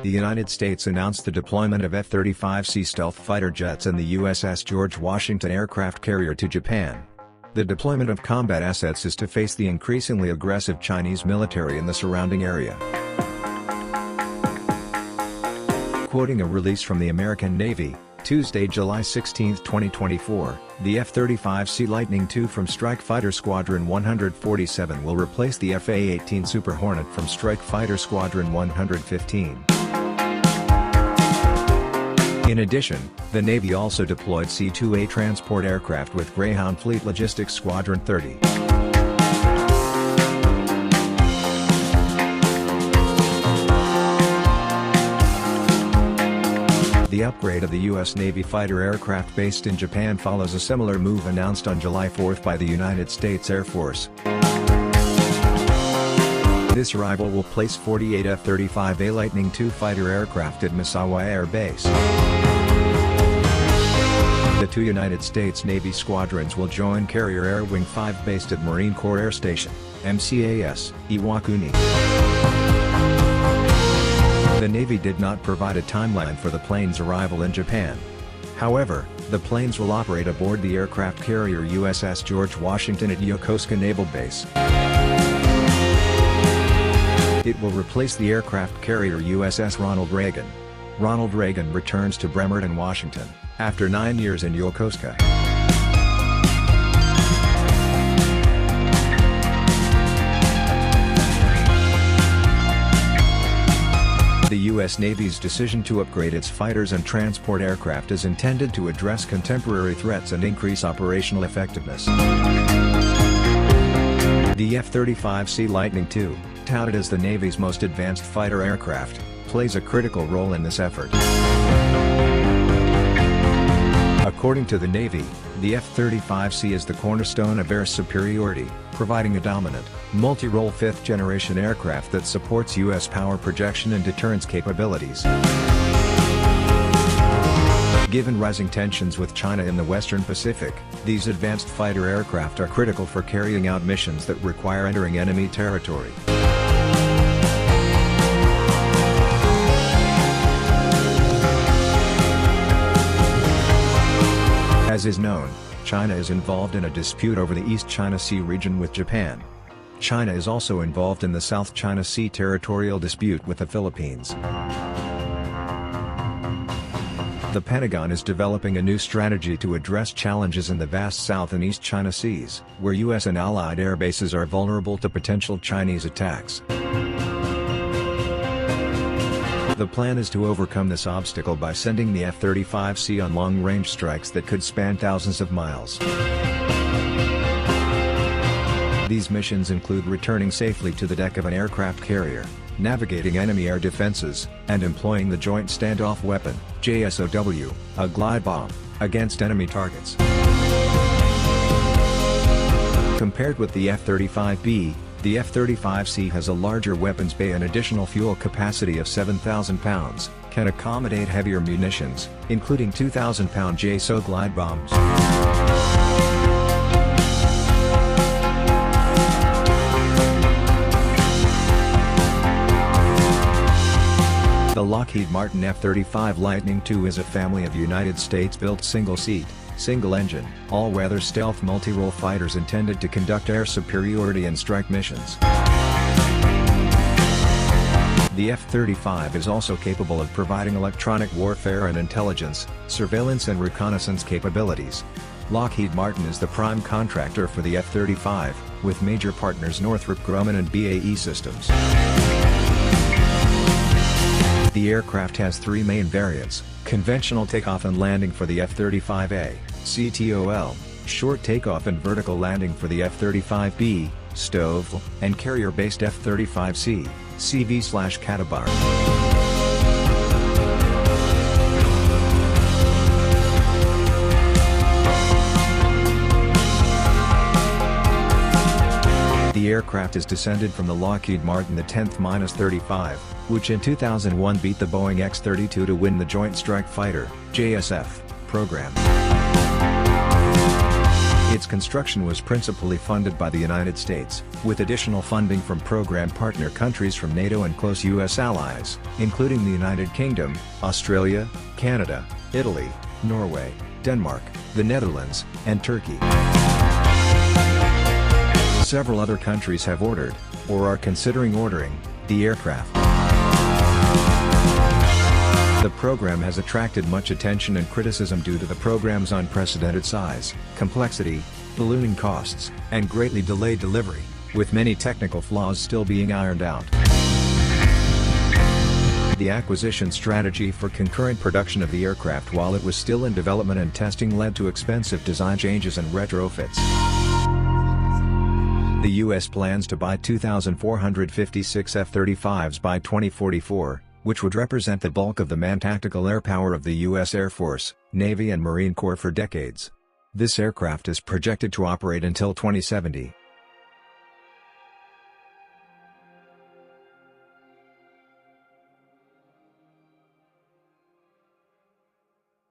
The United States announced the deployment of F-35C stealth fighter jets and the USS George Washington aircraft carrier to Japan. The deployment of combat assets is to face the increasingly aggressive Chinese military in the surrounding area. Quoting a release from the American Navy, Tuesday, July 16, 2024, the F-35C Lightning II from Strike Fighter Squadron 147 will replace the F/A-18 Super Hornet from Strike Fighter Squadron 115. In addition, the Navy also deployed C-2A transport aircraft with Greyhound Fleet Logistics Squadron 30. The upgrade of the U.S. Navy fighter aircraft based in Japan follows a similar move announced on July 4 by the United States Air Force. This arrival will place 48 F-35A Lightning II fighter aircraft at Misawa Air Base. The two United States Navy squadrons will join Carrier Air Wing 5 based at Marine Corps Air Station, MCAS, Iwakuni. The Navy did not provide a timeline for the planes' arrival in Japan. However, the planes will operate aboard the aircraft carrier USS George Washington at Yokosuka Naval Base. It will replace the aircraft carrier USS Ronald Reagan. Ronald Reagan returns to Bremerton, Washington, after 9 years in Yokosuka. The U.S. Navy's decision to upgrade its fighters and transport aircraft is intended to address contemporary threats and increase operational effectiveness. The F-35C Lightning II, touted as the Navy's most advanced fighter aircraft, plays a critical role in this effort. According to the Navy, the F-35C is the cornerstone of air superiority, providing a dominant, multi-role fifth-generation aircraft that supports U.S. power projection and deterrence capabilities. Given rising tensions with China in the Western Pacific, these advanced fighter aircraft are critical for carrying out missions that require entering enemy territory. As is known, China is involved in a dispute over the East China Sea region with Japan. China is also involved in the South China Sea territorial dispute with the Philippines. The Pentagon is developing a new strategy to address challenges in the vast South and East China Seas, where U.S. and allied air bases are vulnerable to potential Chinese attacks. The plan is to overcome this obstacle by sending the F-35C on long-range strikes that could span thousands of miles. These missions include returning safely to the deck of an aircraft carrier, navigating enemy air defenses, and employing the Joint Standoff Weapon, JSOW, a glide bomb, against enemy targets. Compared with the F-35B, the F-35C has a larger weapons bay and additional fuel capacity of 7,000 pounds, can accommodate heavier munitions, including 2,000-pound JSOW glide bombs. The Lockheed Martin F-35 Lightning II is a family of United States-built single-seat, single-engine, all-weather stealth multi-role fighters intended to conduct air superiority and strike missions. The F-35 is also capable of providing electronic warfare and intelligence, surveillance and reconnaissance capabilities. Lockheed Martin is the prime contractor for the F-35, with major partners Northrop Grumman and BAE Systems. The aircraft has three main variants: conventional takeoff and landing for the F-35A, CTOL, short takeoff and vertical landing for the F-35B, STOV, and carrier-based F-35C, CV/Catabar. The aircraft is descended from the Lockheed Martin the 10th-35, which in 2001 beat the Boeing X-32 to win the Joint Strike Fighter, JSF, program. Its construction was principally funded by the United States, with additional funding from program partner countries from NATO and close U.S. allies, including the United Kingdom, Australia, Canada, Italy, Norway, Denmark, the Netherlands, and Turkey. Several other countries have ordered, or are considering ordering, the aircraft. The program has attracted much attention and criticism due to the program's unprecedented size, complexity, ballooning costs, and greatly delayed delivery, with many technical flaws still being ironed out. The acquisition strategy for concurrent production of the aircraft while it was still in development and testing led to expensive design changes and retrofits. The U.S. plans to buy 2,456 F-35s by 2044, which would represent the bulk of the manned tactical air power of the U.S. Air Force, Navy and Marine Corps for decades. This aircraft is projected to operate until 2070.